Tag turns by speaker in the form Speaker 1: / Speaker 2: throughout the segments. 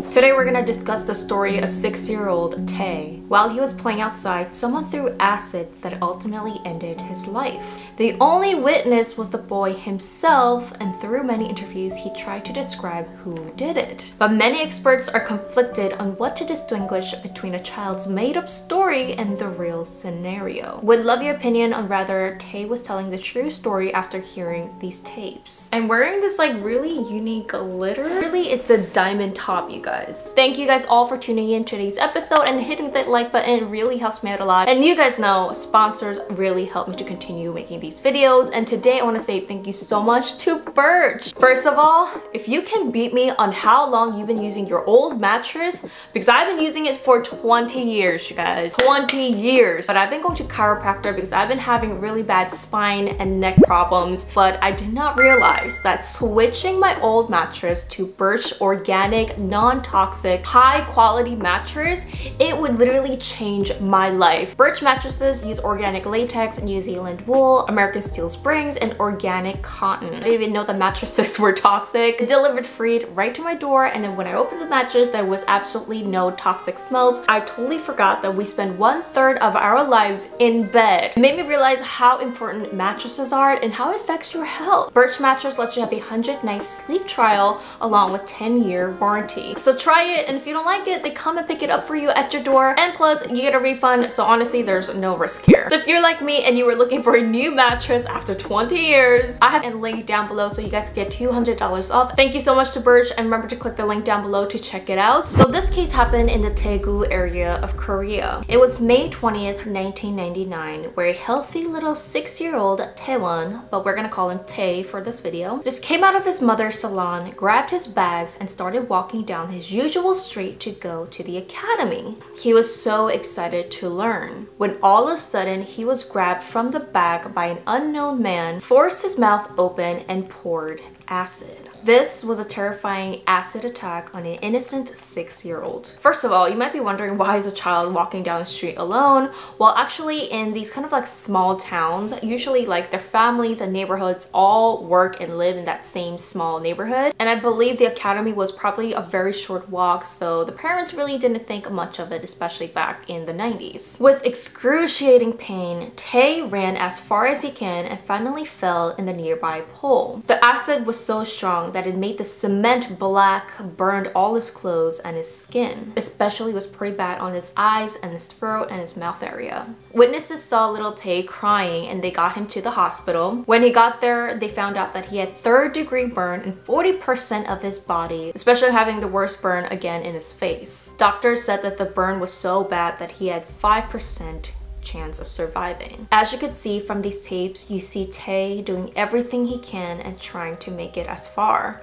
Speaker 1: Today we're gonna discuss the story of 6-year-old TAE. While he was playing outside, someone threw acid that ultimately ended his life. The only witness was the boy himself, and through many interviews he tried to describe who did it. But many experts are conflicted on what to distinguish between a child's made-up story and the real scenario. Would love your opinion on whether TAE was telling the true story after hearing these tapes. I'm wearing this like really unique glitter. Really, it's a diamond top, you guys. Thank you guys all for tuning in to today's episode and hitting that like button. It really helps me out a lot. And you guys know sponsors really help me to continue making these videos. And today I want to say thank you so much to Birch. First of all, if you can beat me on how long you've been using your old mattress, because I've been using it for 20 years, you guys. 20 years. But I've been going to chiropractor because I've been having really bad spine and neck problems. But I did not realize that switching my old mattress to Birch organic, non-toxic, high quality mattress, it would literally change my life. Birch mattresses use organic latex, New Zealand wool, American steel springs, and organic cotton. I didn't even know the mattresses were toxic. Delivered free right to my door, and then when I opened the mattress, there was absolutely no toxic smells. I totally forgot that we spend 1/3 of our lives in bed. It made me realize how important mattresses are and how it affects your health. Birch mattress lets you have a 100-night sleep trial along with 10-year warranty. So try it, and if you don't like it, they come and pick it up for you at your door, and plus you get a refund, so honestly there's no risk here. So if you're like me and you were looking for a new mattress after 20 years, I have a link down below so you guys can get $200 off. Thank you so much to Birch, and remember to click the link down below to check it out. So this case happened in the Daegu area of Korea. It was May 20th, 1999, where a healthy little 6-year-old Taewon, but we're gonna call him TAE for this video, just came out of his mother's salon, grabbed his bags, and started walking down his usual street to go to the academy. He was so excited to learn, when all of a sudden he was grabbed from the back by an unknown man, forced his mouth open, and poured acid. This was a terrifying acid attack on an innocent 6-year-old. First of all, you might be wondering, why is a child walking down the street alone? Well, actually in these kind of like small towns, usually like their families and neighborhoods all work and live in that same small neighborhood. And I believe the academy was probably a very short walk, so the parents really didn't think much of it, especially back in the 90s. With excruciating pain, TAE ran as far as he can and finally fell in the nearby pool. The acid was so strong that it made the cement black, burned all his clothes and his skin. Especially was pretty bad on his eyes and his throat and his mouth area. Witnesses saw little TAE crying and they got him to the hospital. When he got there, they found out that he had 3rd-degree burn in 40% of his body, especially having the worst burn again in his face. Doctors said that the burn was so bad that he had 5% chance of surviving. As you could see from these tapes, you see TAE doing everything he can and trying to make it as far.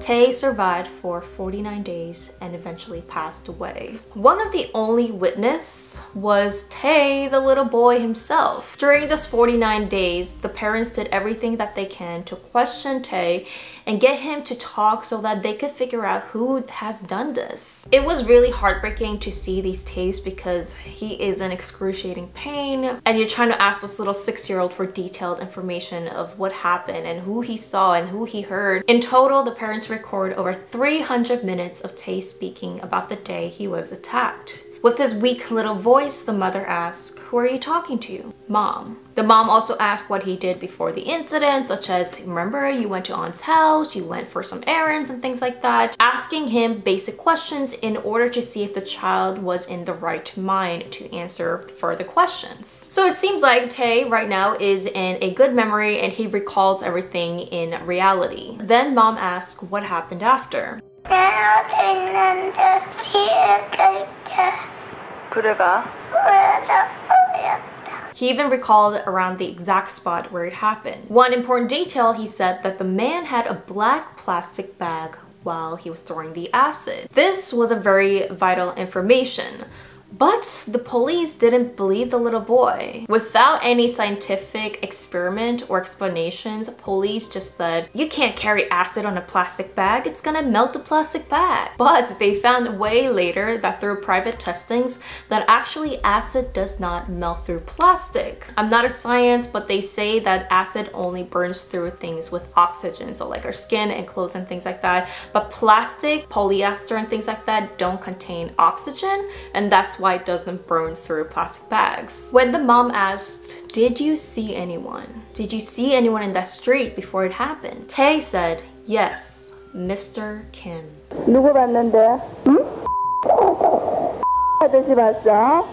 Speaker 1: TAE survived for 49 days and eventually passed away. One of the only witnesses was TAE, the little boy himself. During those 49 days, the parents did everything that they can to question TAE and get him to talk so that they could figure out who has done this. It was really heartbreaking to see these tapes because he is in excruciating pain, and you're trying to ask this little 6-year-old for detailed information of what happened and who he saw and who he heard. In total, the parents record over 300 minutes of TAE speaking about the day he was attacked. With his weak little voice, the mother asked, "Who are you talking to?" "Mom." The mom also asked what he did before the incident, such as, "Remember, you went to Aunt's house, you went for some errands," and things like that. Asking him basic questions in order to see if the child was in the right mind to answer further questions. So it seems like TAE right now is in a good memory and he recalls everything in reality. Then mom asked what happened after. He even recalled around the exact spot where it happened. One important detail, he said that the man had a black plastic bag while he was throwing the acid. This was a very vital information. But the police didn't believe the little boy. Without any scientific experiment or explanations, police just said, you can't carry acid on a plastic bag, it's gonna melt the plastic bag. But they found way later that through private testings that actually acid does not melt through plastic. I'm not a science, but they say that acid only burns through things with oxygen, so like our skin and clothes and things like that. But plastic, polyester and things like that don't contain oxygen, and that's why it doesn't burn through plastic bags. When the mom asked, did you see anyone? Did you see anyone in that street before it happened? Tae said, yes, Mr. Kim.
Speaker 2: 누구 봤는데? 응? 아저씨 봤어?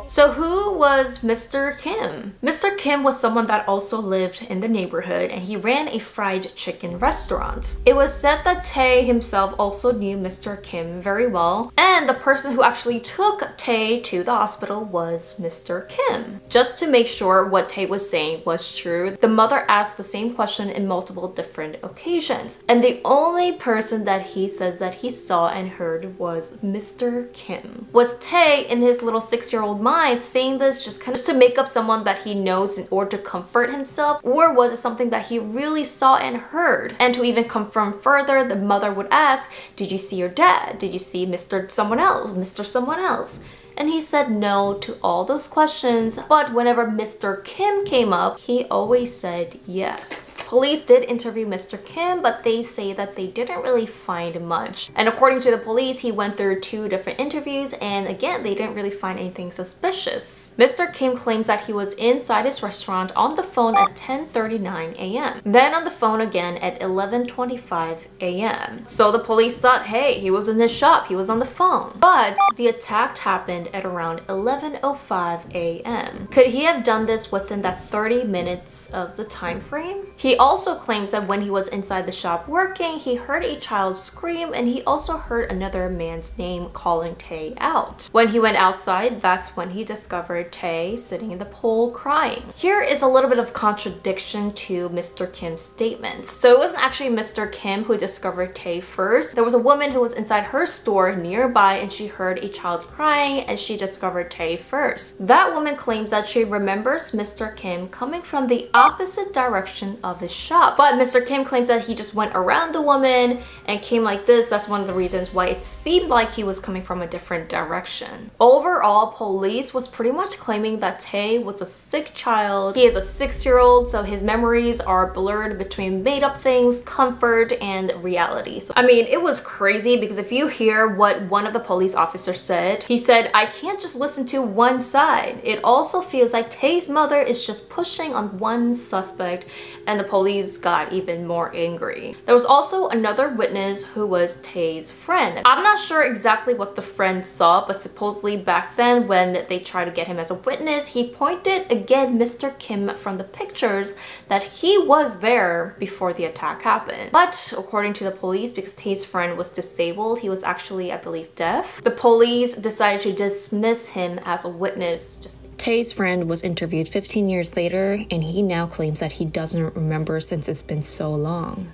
Speaker 1: So who was Mr. Kim? Mr. Kim was someone that also lived in the neighborhood, and he ran a fried chicken restaurant. It was said that Tae himself also knew Mr. Kim very well, and the person who actually took Tae to the hospital was Mr. Kim. Just to make sure what Tae was saying was true, the mother asked the same question in multiple different occasions, and the only person that he says that he saw and heard was Mr. Kim. Was Tae, in his little 6-year-old mind, saying this just kind of to make up someone that he knows in order to comfort himself, or was it something that he really saw and heard? And to even confirm further, the mother would ask, did you see your dad? Did you see Mr. someone else? Mr. someone else? And he said no to all those questions, but whenever Mr. Kim came up, he always said yes. Police did interview Mr. Kim, but they say that they didn't really find much. And according to the police, he went through 2 different interviews, and again, they didn't really find anything suspicious. Mr. Kim claims that he was inside his restaurant on the phone at 10:39 a.m. Then on the phone again at 11:25 a.m. So the police thought, hey, he was in his shop, he was on the phone. But the attack happened at around 11:05 a.m. Could he have done this within that 30 minutes of the time frame? He also claims that when he was inside the shop working, he heard a child scream, and he also heard another man's name calling Tae out. When he went outside, that's when he discovered Tae sitting in the pool crying. Here is a little bit of contradiction to Mr. Kim's statements. So it wasn't actually Mr. Kim who discovered Tae first. There was a woman who was inside her store nearby, and she heard a child crying, and she discovered Tae first. That woman claims that she remembers Mr. Kim coming from the opposite direction of his shop. But Mr. Kim claims that he just went around the woman and came like this. That's one of the reasons why it seemed like he was coming from a different direction. Overall, police was pretty much claiming that Tae was a sick child. He is a 6-year-old, so his memories are blurred between made-up things, comfort, and reality. So, I mean, it was crazy because if you hear what one of the police officers said, he said, I can't just listen to one side. It also feels like Tae's mother is just pushing on one suspect, and the police got even more angry. There was also another witness who was Tae's friend. I'm not sure exactly what the friend saw, but supposedly back then when they tried to get him as a witness, he pointed again Mr. Kim from the pictures that he was there before the attack happened. But according to the police, because Tae's friend was disabled, he was actually, I believe, deaf, the police decided to dismiss him as a witness. Tae's friend was interviewed 15 years later, and he now claims that he doesn't remember since it's been so long.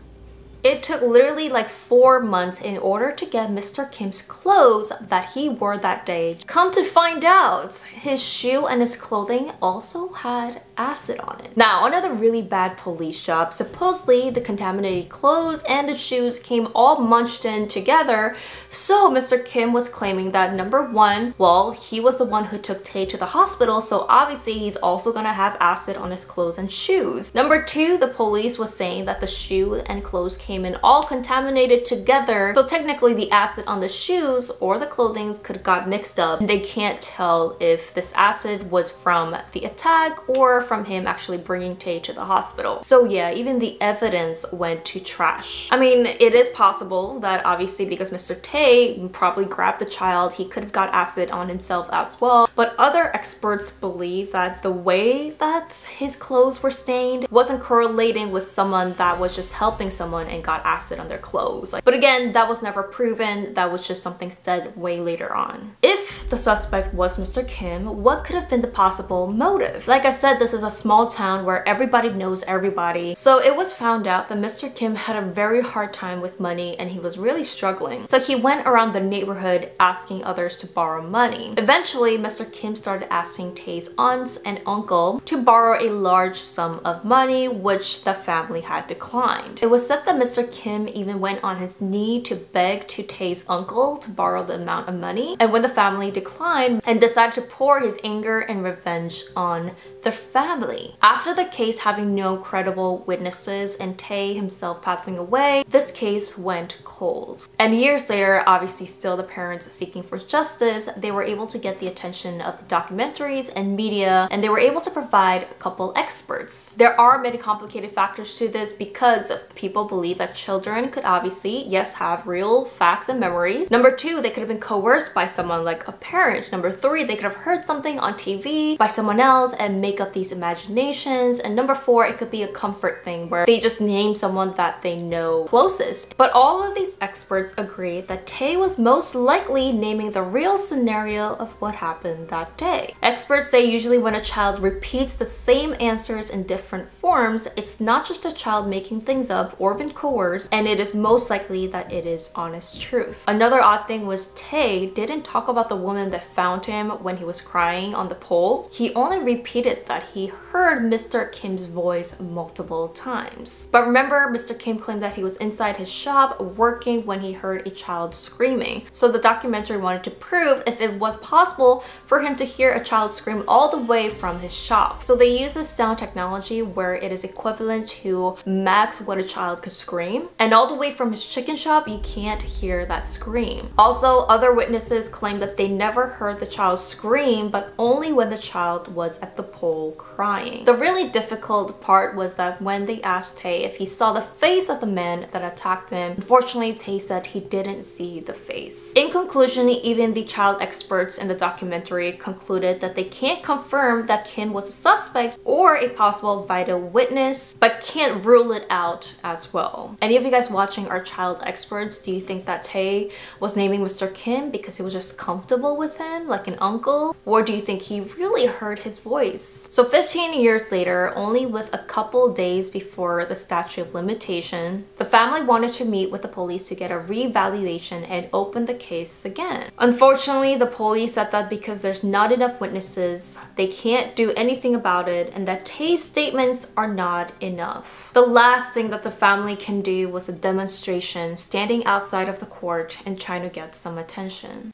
Speaker 1: It took literally like 4 months in order to get Mr. Kim's clothes that he wore that day. Come to find out, his shoe and his clothing also had acid on it. Now, another really bad police job. Supposedly, the contaminated clothes and the shoes came all munched in together. So Mr. Kim was claiming that number one, well, he was the one who took Tae to the hospital, so obviously he's also gonna have acid on his clothes and shoes. Number two, the police was saying that the shoe and clothes came in all contaminated together, so technically the acid on the shoes or the clothing could have got mixed up. They can't tell if this acid was from the attack or from him actually bringing Tae to the hospital. So yeah, even the evidence went to trash. I mean, it is possible that obviously because Mr. Tae probably grabbed the child, he could have got acid on himself as well. But other experts believe that the way that his clothes were stained wasn't correlating with someone that was just helping someone and got acid on their clothes. But again, that was never proven. That was just something said way later on. If if the suspect was Mr. Kim, what could have been the possible motive? Like I said, this is a small town where everybody knows everybody. So it was found out that Mr. Kim had a very hard time with money and he was really struggling. So he went around the neighborhood asking others to borrow money. Eventually, Mr. Kim started asking Tae's aunts and uncle to borrow a large sum of money, which the family had declined. It was said that Mr. Kim even went on his knee to beg to Tae's uncle to borrow the amount of money, and when the family declined and decided to pour his anger and revenge on the family. After the case having no credible witnesses and Tae himself passing away, this case went cold. And years later, obviously still the parents seeking for justice, they were able to get the attention of the documentaries and media, and they were able to provide a couple experts. There are many complicated factors to this because people believe that children could obviously, yes, have real facts and memories. Number two, they could have been coerced by someone like a parent. Number three, they could have heard something on TV by someone else and make up these imaginations. And number four, it could be a comfort thing where they just name someone that they know closest. But all of these experts agree that Tae was most likely naming the real scenario of what happened that day. Experts say usually when a child repeats the same answers in different forms, it's not just a child making things up or been coerced, and it is most likely that it is honest truth. Another odd thing was Tae didn't talk about the woman that found him when he was crying on the pole. He only repeated that he heard Mr. Kim's voice multiple times. But remember, Mr. Kim claimed that he was inside his shop working when he heard a child screaming. So the documentary wanted to prove if it was possible for him to hear a child scream all the way from his shop. So they use this sound technology where it is equivalent to max what a child could scream. And all the way from his chicken shop, you can't hear that scream. Also, other witnesses claim that they never heard the child scream, but only when the child was at the pole crying. The really difficult part was that when they asked Tae if he saw the face of the man that attacked him, unfortunately Tae said he didn't see the face. In conclusion, even the child experts in the documentary concluded that they can't confirm that Kim was a suspect or a possible vital witness, but can't rule it out as well. Any of you guys watching are child experts. Do you think that Tae was naming Mr. Kim because he was just comfortable with him, like an uncle? Or do you think he really heard his voice? So 15 years later, only with a couple days before the statute of limitation, the family wanted to meet with the police to get a reevaluation and open the case again. Unfortunately, the police said that because there's not enough witnesses, they can't do anything about it, and that Tae's statements are not enough. The last thing that the family can do was a demonstration standing outside of the court and trying to get some attention.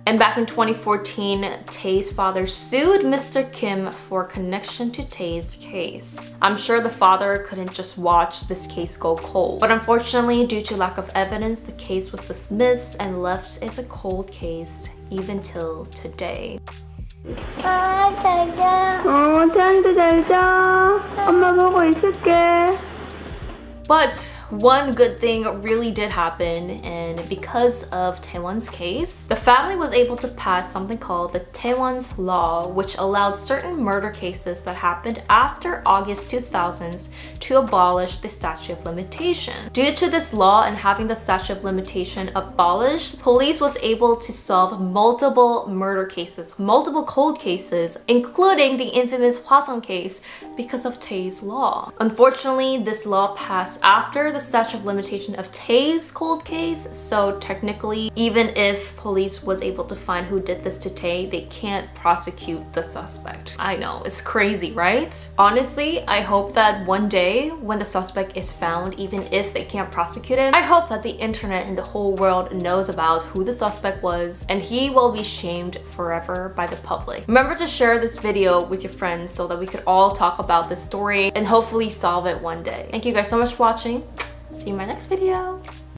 Speaker 1: And back in 2014, Tae's father sued Mr. Kim for connection to Tae's case. I'm sure the father couldn't just watch this case go cold. But unfortunately, due to lack of evidence, the case was dismissed and left as a cold case even till today.
Speaker 2: 잘 자. 태연이도 잘 자. 엄마 보고 있을게.
Speaker 1: But one good thing really did happen, and because of Taewon's case, the family was able to pass something called the Taewon's Law, which allowed certain murder cases that happened after August 2000s to abolish the statute of limitation. Due to this law and having the statute of limitation abolished, police was able to solve multiple murder cases, multiple cold cases, including the infamous Hwasong case because of Tae's law. Unfortunately, this law passed after the statute of limitation of Tae's cold case, so technically, even if police was able to find who did this to Tae, they can't prosecute the suspect. I know, it's crazy, right? Honestly, I hope that one day when the suspect is found, even if they can't prosecute him, I hope that the internet and the whole world knows about who the suspect was and he will be shamed forever by the public. Remember to share this video with your friends so that we could all talk about this story and hopefully solve it one day. Thank you guys so much for watching. See you in my next video.